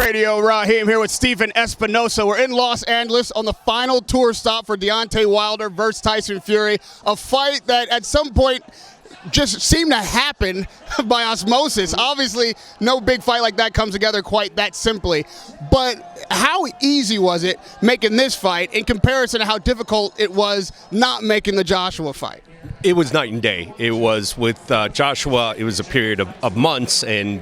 Radio. Rahim here with Stephen Espinoza. We're in Los Angeles on the final tour stop for Deontay Wilder versus Tyson Fury, a fight that at some point just seemed to happen by osmosis. Obviously, no big fight like that comes together quite that simply. But how easy was it making this fight in comparison to how difficult it was not making the Joshua fight? It was night and day. It was with Joshua, it was a period of months and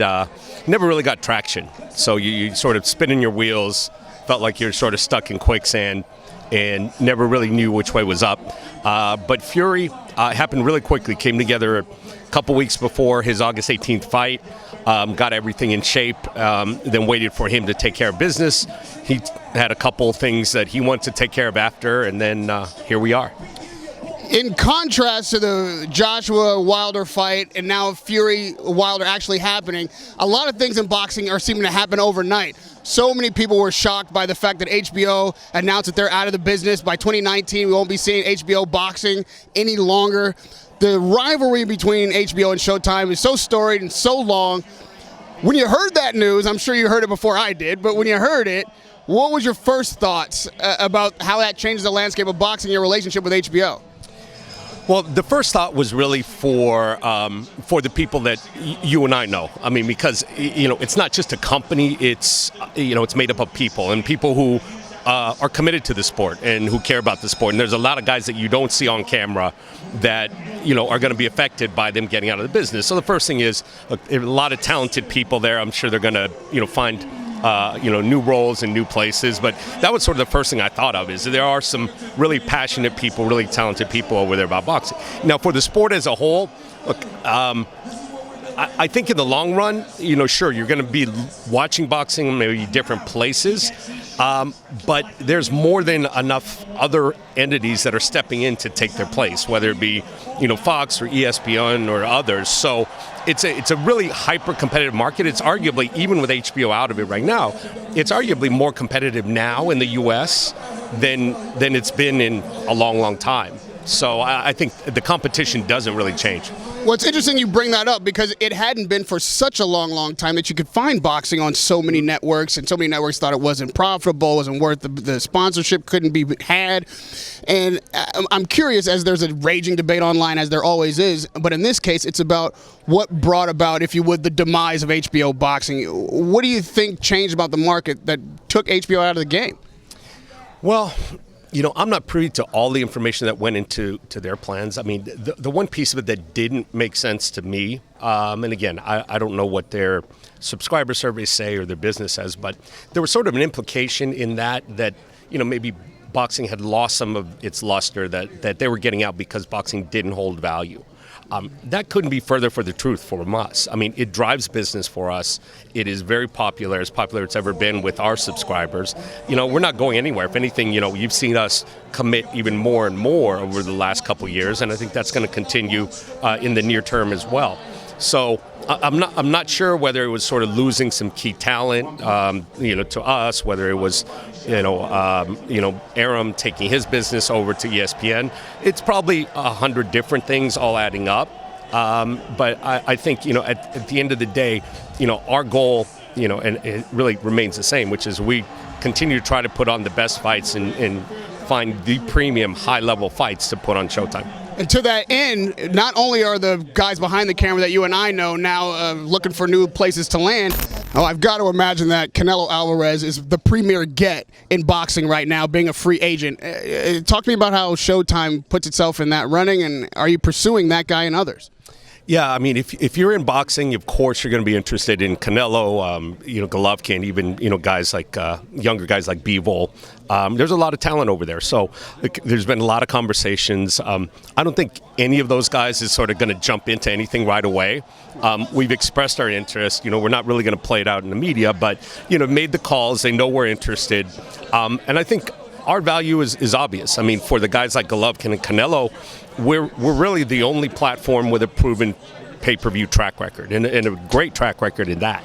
never really got traction. So you sort of spinning your wheels, felt like you're sort of stuck in quicksand and never really knew which way was up. But Fury happened really quickly, came together a couple weeks before his August 18th fight, got everything in shape, then waited for him to take care of business. He had a couple things that he wanted to take care of after, and then here we are. In contrast to the Joshua-Wilder fight and now Fury-Wilder actually happening, a lot of things in boxing are seeming to happen overnight. So many people were shocked by the fact that HBO announced that they're out of the business. By 2019, we won't be seeing HBO boxing any longer. The rivalry between HBO and Showtime is so storied and so long. When you heard that news, I'm sure you heard it before I did, but when you heard it, what was your first thoughts about how that changes the landscape of boxing, your relationship with HBO? Well, the first thought was really for the people that you and I know. I mean, because it's not just a company; it's it's made up of people and people who are committed to the sport and who care about the sport. And there's a lot of guys that you don't see on camera that are going to be affected by them getting out of the business. So the first thing is, look, there are a lot of talented people there. I'm sure they're going to find new roles and new places. But that was sort of the first thing I thought of, is that there are some really passionate people, really talented people over there about boxing. Now, for the sport as a whole, look, I think in the long run, sure, you're going to be watching boxing in maybe different places, but there's more than enough other entities that are stepping in to take their place, whether it be, Fox or ESPN or others. So it's a really hyper-competitive market. It's arguably, even with HBO out of it right now, it's arguably more competitive now in the U.S. than it's been in a long, long time. So I think the competition doesn't really change. Well, it's interesting you bring that up because it hadn't been for such a long, long time that you could find boxing on so many networks, and so many networks thought it wasn't profitable, wasn't worth the sponsorship, couldn't be had. And I'm curious, as there's a raging debate online, as there always is, but in this case, it's about what brought about, if you would, the demise of HBO boxing. What do you think changed about the market that took HBO out of the game? Well, I'm not privy to all the information that went into their plans. I mean, the one piece of it that didn't make sense to me, and again, I don't know what their subscriber surveys say or their business says, but there was sort of an implication in that maybe boxing had lost some of its luster, that they were getting out because boxing didn't hold value. That couldn't be further for the truth from us. I mean, it drives business for us. It is very popular, as popular as it's ever been with our subscribers. We're not going anywhere. If anything, you've seen us commit even more and more over the last couple of years, and I think that's going to continue in the near term as well. So I'm not sure whether it was sort of losing some key talent, to us, whether it was, Aram taking his business over to ESPN. It's probably 100 different things all adding up. But I think, at the end of the day, our goal, and it really remains the same, which is we continue to try to put on the best fights and find the premium high-level fights to put on Showtime. And to that end, not only are the guys behind the camera that you and I know now looking for new places to land, I've got to imagine that Canelo Alvarez is the premier get in boxing right now, being a free agent. Talk to me about how Showtime puts itself in that running, and are you pursuing that guy and others? Yeah, I mean, if you're in boxing, of course you're going to be interested in Canelo, Golovkin, even guys like younger guys like Bivol. There's a lot of talent over there, so there's been a lot of conversations. I don't think any of those guys is sort of going to jump into anything right away. We've expressed our interest. We're not really going to play it out in the media, but made the calls. They know we're interested, and I think our value is obvious. I mean, for the guys like Golovkin and Canelo, we're really the only platform with a proven pay-per-view track record and a great track record in that.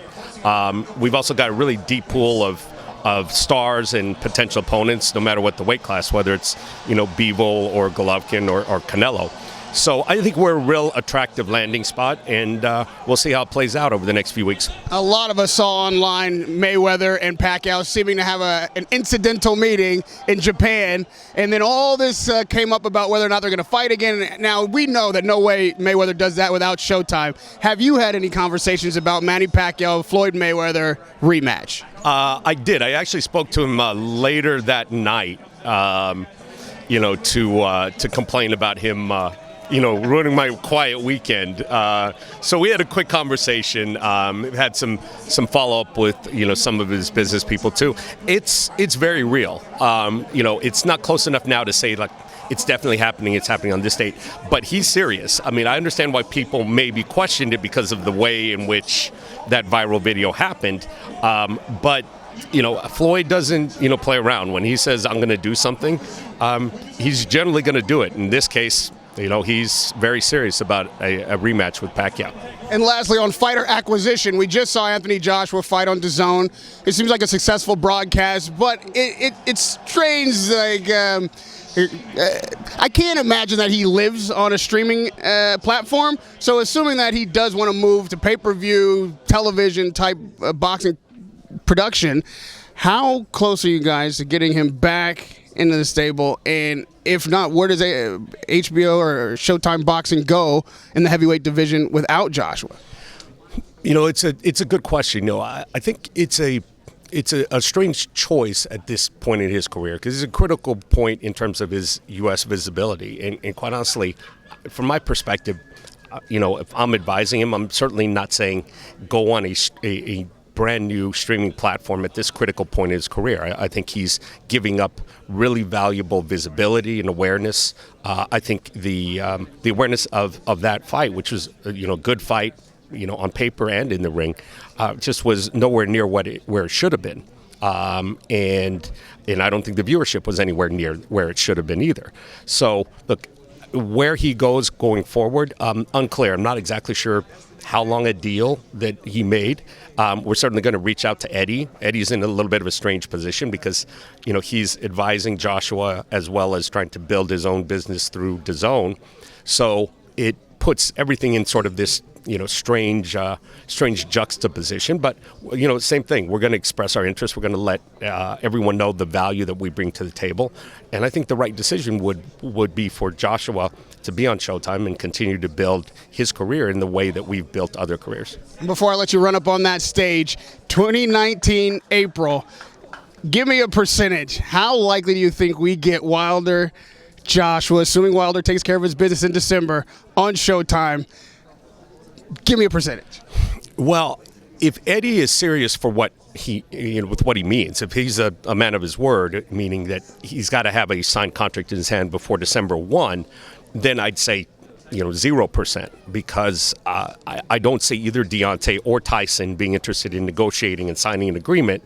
We've also got a really deep pool of stars and potential opponents, no matter what the weight class, whether it's Bivol or Golovkin or Canelo. So I think we're a real attractive landing spot, and we'll see how it plays out over the next few weeks. A lot of us saw online Mayweather and Pacquiao seeming to have an incidental meeting in Japan, and then all this came up about whether or not they're going to fight again. Now, we know that no way Mayweather does that without Showtime. Have you had any conversations about Manny Pacquiao, Floyd Mayweather rematch? I did. I actually spoke to him later that night, to complain about him ruining my quiet weekend. So we had a quick conversation, had some follow-up with, some of his business people too. It's very real. It's not close enough now to say, like, it's definitely happening, it's happening on this date, but he's serious. I mean, I understand why people maybe questioned it because of the way in which that viral video happened, but Floyd doesn't, play around. When he says, I'm going to do something, he's generally going to do it. In this case, he's very serious about a rematch with Pacquiao. And lastly, on fighter acquisition, we just saw Anthony Joshua fight on DAZN. It seems like a successful broadcast, but it's strange. Like, I can't imagine that he lives on a streaming platform. So assuming that he does want to move to pay-per-view, television type boxing production, how close are you guys to getting him back into the stable? And if not, where does HBO or Showtime Boxing go in the heavyweight division without Joshua? It's a good question. I think it's a strange choice at this point in his career, because it's a critical point in terms of his U.S. visibility. And quite honestly, from my perspective, if I'm advising him, I'm certainly not saying go on a brand new streaming platform at this critical point in his career. I think he's giving up really valuable visibility and awareness. I think the awareness of that fight, which was a good fight, on paper and in the ring, just was nowhere near where it should have been. And I don't think the viewership was anywhere near where it should have been either. So look, where he goes going forward, unclear. I'm not exactly sure how long a deal that he made. We're certainly going to reach out to Eddie. Eddie's in a little bit of a strange position because, he's advising Joshua as well as trying to build his own business through DAZN. So it puts everything in sort of this, strange juxtaposition. But, same thing. We're going to express our interest. We're going to let everyone know the value that we bring to the table. And I think the right decision would be for Joshua to be on Showtime and continue to build his career in the way that we've built other careers. Before I let you run up on that stage, 2019 April, give me a percentage. How likely do you think we get Wilder, Joshua, assuming Wilder takes care of his business in December, on Showtime? Give me a percentage. Well, if Eddie is serious for what he, with what he means, if he's a man of his word, meaning that he's got to have a signed contract in his hand before December 1, then I'd say, 0%, because I don't see either Deontay or Tyson being interested in negotiating and signing an agreement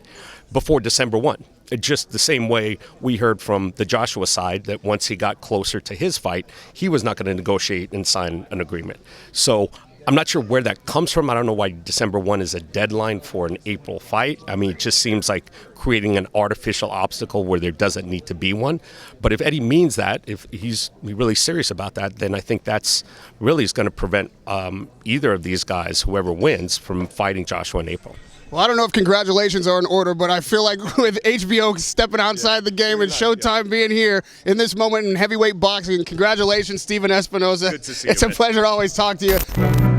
before December 1. Just the same way we heard from the Joshua side that once he got closer to his fight, he was not going to negotiate and sign an agreement. So I'm not sure where that comes from. I don't know why December 1 is a deadline for an April fight. I mean, it just seems like creating an artificial obstacle where there doesn't need to be one. But if Eddie means that, if he's really serious about that, then I think that's really is going to prevent either of these guys, whoever wins, from fighting Joshua in April. Well, I don't know if congratulations are in order, but I feel like with HBO stepping outside the game and Showtime being here in this moment in heavyweight boxing, congratulations, Stephen Espinoza. Good to see you, It's a pleasure to always talk to you.